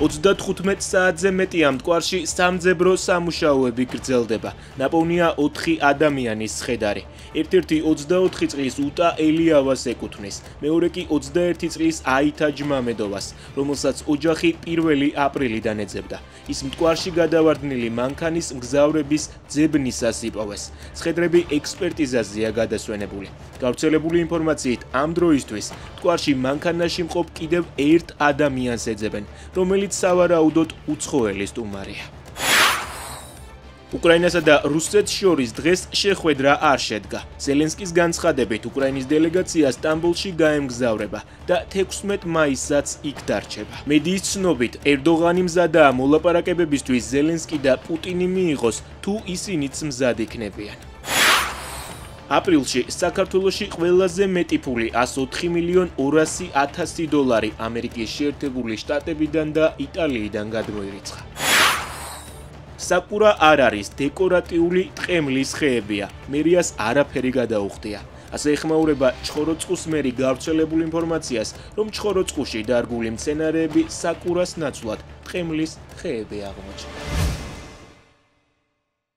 35 საათზე მეტი ამ მტკვარში სამძებრო სამუშაოები გრძელდება. ნაპოვნია 4 ადამიანის ცხედარი. ერთ-ერთი 24 წლის უტა ელიავას ეკუთვნის, მეორე კი 21 წლის აითა ჯმამედოვას, რომელსაც ოჯახი 1 აპრილიდან ეძებდა. ის მტკვარში გადავარდნილი მანქანის მგზავრების ძებნისას იპოვეს. ცხედრები ექსპერტიზაზეა გადასვენებული. გავრცელებული ინფორმაციით, ამ დროისთვის მტკვარში მანქანაში მყოფ კიდევ ერთ ადამიანს ეძებენ, რომელიც სავარაუდოდ უცხოელი სტუმარია. უკრაინასა და რუსეთს შორის დღეს შეხვედრა არ შედგა. ზელენსკის განცხადებით, უკრაინის დელეგაცია სტამბოლში გაემგზავრება და 16 მაისსაც იქ დარჩება. მედიის ცნობით, ერდოღანი მზადაა მოლაპარაკებებისთვის ზელენსკი და პუტინი მიიღოს, თუ ისინიც მზად იქნებიან. აპრილში საქართველოში ყველაზე მეტი ფული 104.200.000 დოლარი ამერიკის შეერთებული შტატებიდან და იტალიიდან გადმოირიცხა. საკურა არ არის დეკორატიული ტყემლის ხეებია, მერიას არაფერი გადაუხდია. ასე ეხმაურება ჩხოროწყუს მერი გავრცელებულ ინფორმაციას, რომ ჩხოროწყუში დარგული მცენარეები საკურას ნაცვლად ტყემლის ხეები აღმოჩნდა.